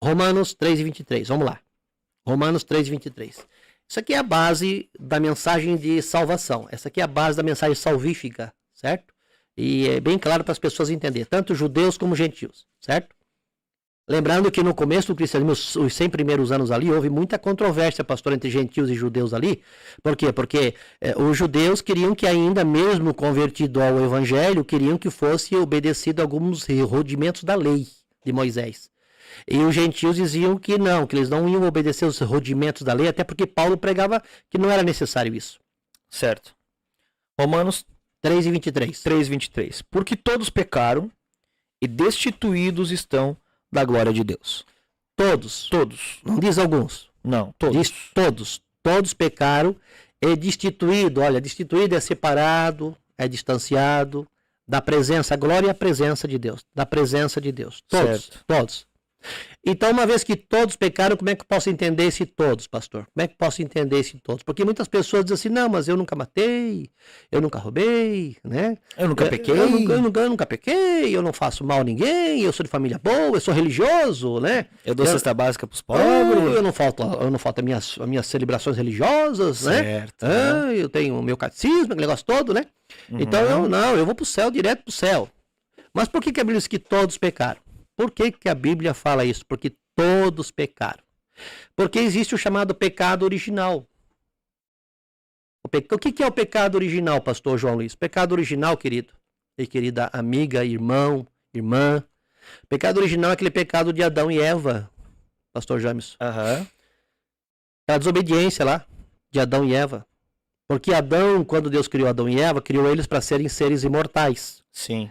Romanos 3:23, vamos lá. Romanos 3:23. Isso aqui é a base da mensagem de salvação. Essa aqui é a base da mensagem salvífica, certo? E é bem claro para as pessoas entenderem, tanto judeus como gentios, certo? Lembrando que no começo do cristianismo, os 100 primeiros anos ali, houve muita controvérsia, pastor, entre gentios e judeus ali. Por quê? Porque os judeus queriam que ainda, mesmo convertido ao evangelho, queriam que fosse obedecido alguns rudimentos da lei de Moisés. E os gentios diziam que não, que eles não iam obedecer os rudimentos da lei, até porque Paulo pregava que não era necessário isso. Certo. Romanos 3:23. 3:23. Porque todos pecaram e destituídos estão da glória de Deus. Todos. Todos. Não diz alguns. Não, todos. Diz todos. Todos pecaram e destituído. Olha, destituído é separado, é distanciado da presença, a glória e a presença de Deus. Da presença de Deus. Todos. Certo. Todos. Então, uma vez que todos pecaram, como é que eu posso entender esse todos, pastor? Como é que eu posso entender esse todos? Porque muitas pessoas dizem assim, não, mas eu nunca matei, eu nunca roubei, né? Eu nunca pequei. Eu nunca pequei, eu não faço mal a ninguém, eu sou de família boa, eu sou religioso, né? Eu dou cesta básica pros pobres. Eu não falto as minhas celebrações religiosas, né? Certo. Eu tenho o meu catecismo, aquele negócio todo, né? Então, eu vou pro céu, direto pro céu. Mas por que a Bíblia diz que todos pecaram? Por que a Bíblia fala isso? Porque todos pecaram. Porque existe o chamado pecado original. O que é o pecado original, pastor João Luiz? Pecado original, querido e querida amiga, irmão, irmã. Pecado original é aquele pecado de Adão e Eva, pastor James. Aquela desobediência lá, de Adão e Eva. Porque Adão, quando Deus criou Adão e Eva, criou eles para serem seres imortais. Sim.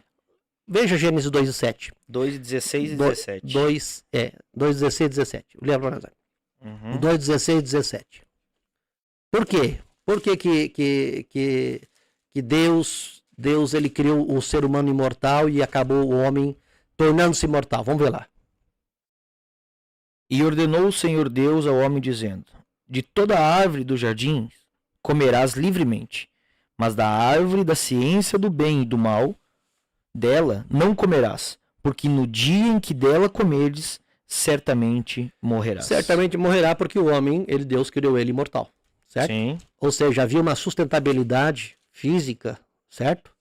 Veja Gênesis 2:7. 2:16 e 17. 2:16 e 17. Lembra, Nazar? 2:16 e 17. Por quê? Por que Deus ele criou o ser humano imortal e acabou o homem tornando-se imortal? Vamos ver lá. E ordenou o Senhor Deus ao homem dizendo: de toda a árvore do jardim comerás livremente, mas da árvore da ciência do bem e do mal, dela não comerás, porque no dia em que dela comerdes, certamente morrerás. Certamente morrerá, porque o homem, Deus criou ele imortal, certo? Sim. Ou seja, havia uma sustentabilidade física, certo?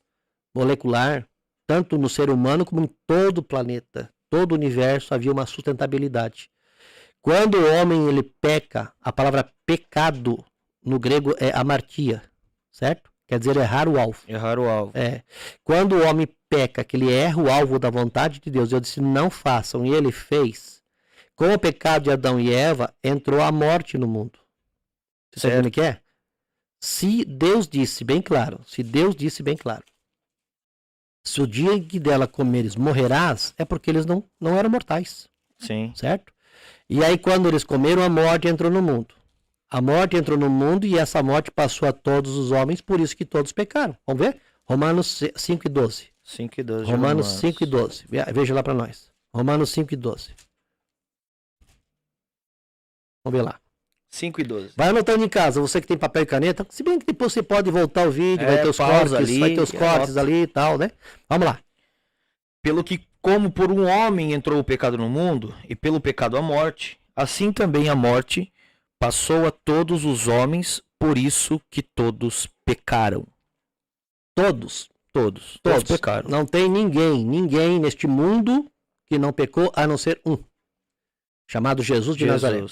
Molecular, tanto no ser humano como em todo o planeta, todo o universo havia uma sustentabilidade. Quando o homem ele peca, a palavra pecado no grego é amartia, certo? Quer dizer, errar o alvo. Errar o alvo. Quando o homem peca, que ele erra o alvo da vontade de Deus, eu disse, não façam, e ele fez. Com o pecado de Adão e Eva, entrou a morte no mundo. Você sabe o que é? Se Deus disse bem claro, se o dia em que dela comeres morrerás, é porque eles não eram mortais. Sim. Certo? E aí quando eles comeram, a morte entrou no mundo. A morte entrou no mundo e essa morte passou a todos os homens, por isso que todos pecaram. Vamos ver? Romanos 5:12. 5:12. Romanos 5:12. Veja lá para nós. Romanos 5:12. Vamos ver lá. 5:12. Vai anotando em casa, você que tem papel e caneta. Se bem que depois você pode voltar o vídeo, vai ter os cortes ali, vai ter os cortes ali e tal, né? Vamos lá. Pelo que, como por um homem entrou o pecado no mundo, e pelo pecado a morte, assim também a morte passou a todos os homens, por isso que todos pecaram. Todos pecaram. Não tem ninguém neste mundo que não pecou, a não ser um, chamado Jesus de Nazaré.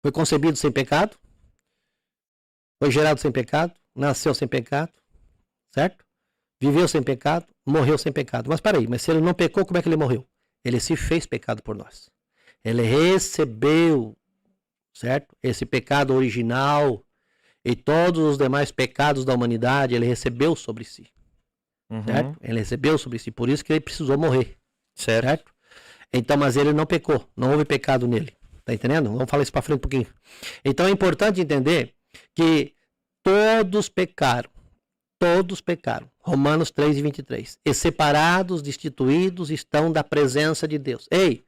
Foi concebido sem pecado, foi gerado sem pecado, nasceu sem pecado, certo? Viveu sem pecado, morreu sem pecado. Mas peraí, mas se ele não pecou, como é que ele morreu? Ele se fez pecado por nós. Ele recebeu, certo? Esse pecado original e todos os demais pecados da humanidade, ele recebeu sobre si. Certo? Ele recebeu sobre si, por isso que ele precisou morrer. Certo? Então, mas ele não pecou, não houve pecado nele. Tá entendendo? Vamos falar isso para frente um pouquinho. Então é importante entender que todos pecaram. Todos pecaram. Romanos 3:23. E separados, destituídos estão da presença de Deus. Ei,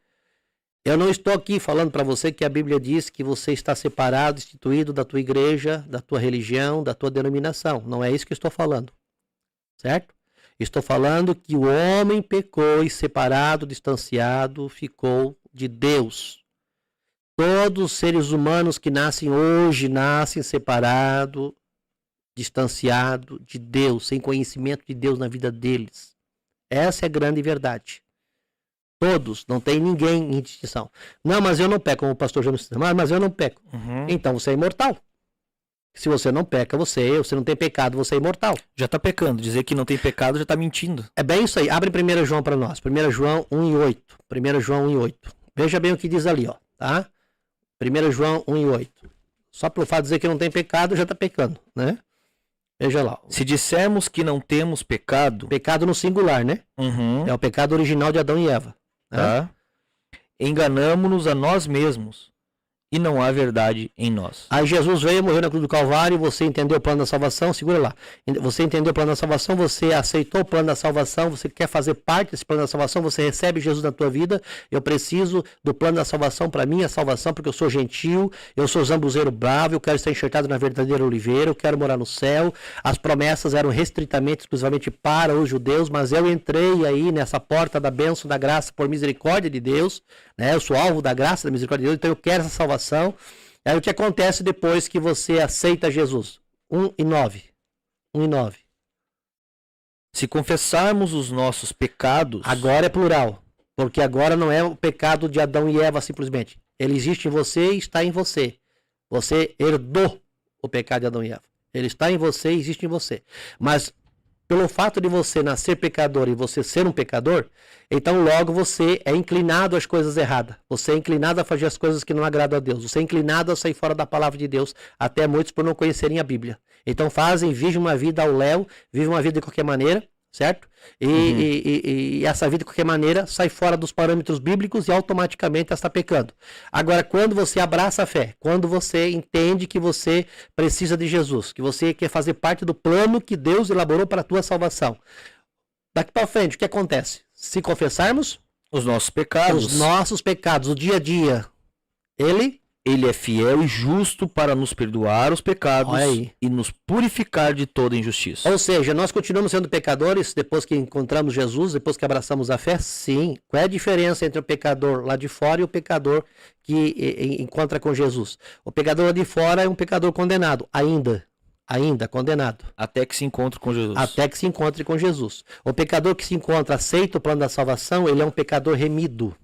eu não estou aqui falando para você que a Bíblia diz que você está separado, destituído da tua igreja, da tua religião, da tua denominação. Não é isso que eu estou falando. Certo? Estou falando que o homem pecou e separado, distanciado, ficou de Deus. Todos os seres humanos que nascem hoje, nascem separados, distanciados de Deus, sem conhecimento de Deus na vida deles. Essa é a grande verdade. Todos, não tem ninguém em distinção. Não, mas eu não peco, como o pastor João disse, mas eu não peco. Então você é imortal. Se você não peca, você não tem pecado, você é imortal. Já está pecando. Dizer que não tem pecado já está mentindo. É bem isso aí. Abre 1 João para nós. 1 João 1:8. 1 João 1:8. Veja bem o que diz ali, ó, tá? 1 João 1:8. Só pelo fato de dizer que não tem pecado, já está pecando, né? Veja lá. Se dissermos que não temos pecado... Pecado no singular, né? É o pecado original de Adão e Eva. Tá? Enganamo-nos a nós mesmos e não há verdade em nós. Aí Jesus veio, morreu na cruz do Calvário, você entendeu o plano da salvação, segura lá. Você entendeu o plano da salvação, você aceitou o plano da salvação, você quer fazer parte desse plano da salvação, você recebe Jesus na tua vida. Eu preciso do plano da salvação para minha salvação, porque eu sou gentil, eu sou zambuzeiro bravo, eu quero estar enxertado na verdadeira oliveira, eu quero morar no céu. As promessas eram restritamente, exclusivamente para os judeus, mas eu entrei aí nessa porta da bênção, da graça, por misericórdia de Deus, né? Eu sou alvo da graça, da misericórdia de Deus, então eu quero essa salvação. Aí o que acontece depois que você aceita Jesus? 1:9. Se confessarmos os nossos pecados... Agora é plural, porque agora não é o pecado de Adão e Eva simplesmente. Ele existe em você e está em você. Você herdou o pecado de Adão e Eva. Ele está em você e existe em você. Mas pelo fato de você nascer pecador e você ser um pecador, então logo você é inclinado às coisas erradas. Você é inclinado a fazer as coisas que não agradam a Deus. Você é inclinado a sair fora da palavra de Deus, até muitos por não conhecerem a Bíblia. Então vivem uma vida ao léu, vivem uma vida de qualquer maneira, certo? E essa vida de qualquer maneira sai fora dos parâmetros bíblicos e automaticamente está pecando. Agora, quando você abraça a fé, quando você entende que você precisa de Jesus, que você quer fazer parte do plano que Deus elaborou para a tua salvação, daqui para frente, o que acontece? Se confessarmos os nossos pecados, o dia a dia, Ele é fiel e justo para nos perdoar os pecados e nos purificar de toda injustiça. Ou seja, nós continuamos sendo pecadores depois que encontramos Jesus, depois que abraçamos a fé? Sim. Qual é a diferença entre o pecador lá de fora e o pecador que encontra com Jesus? O pecador lá de fora é um pecador condenado, ainda condenado. Até que se encontre com Jesus. Até que se encontre com Jesus. O pecador que se encontra, aceita o plano da salvação, ele é um pecador remido.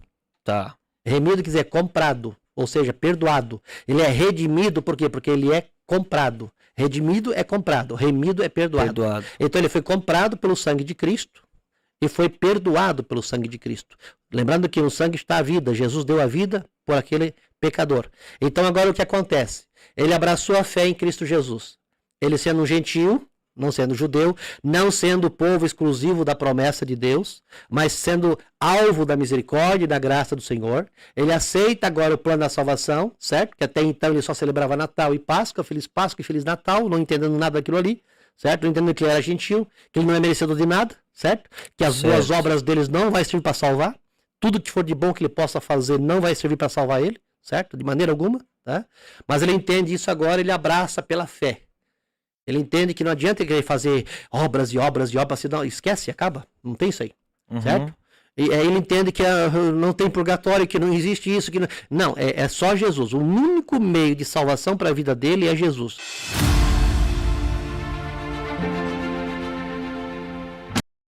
Tá. Remido quer dizer comprado. Ou seja, perdoado. Ele é redimido, por quê? Porque ele é comprado. Redimido é comprado, remido é perdoado. Então ele foi comprado pelo sangue de Cristo e foi perdoado pelo sangue de Cristo. Lembrando que no sangue está a vida, Jesus deu a vida por aquele pecador. Então agora o que acontece? Ele abraçou a fé em Cristo Jesus. Ele sendo um gentio, não sendo judeu, não sendo o povo exclusivo da promessa de Deus, mas sendo alvo da misericórdia e da graça do Senhor. Ele aceita agora o plano da salvação, certo? Que até então ele só celebrava Natal e Páscoa, Feliz Páscoa e Feliz Natal, não entendendo nada daquilo ali, certo? Não entendendo que ele era gentil, que ele não é merecedor de nada, certo? Que as boas obras deles não vai servir para salvar. Tudo que for de bom que ele possa fazer não vai servir para salvar ele, certo? De maneira alguma, tá? Mas ele entende isso agora, ele abraça pela fé. Ele entende que não adianta ele querer fazer obras e obras e obras, senão esquece, acaba. Não tem isso aí, certo? E ele entende que não tem purgatório, que não existe isso. Que não, é só Jesus. O único meio de salvação para a vida dele é Jesus.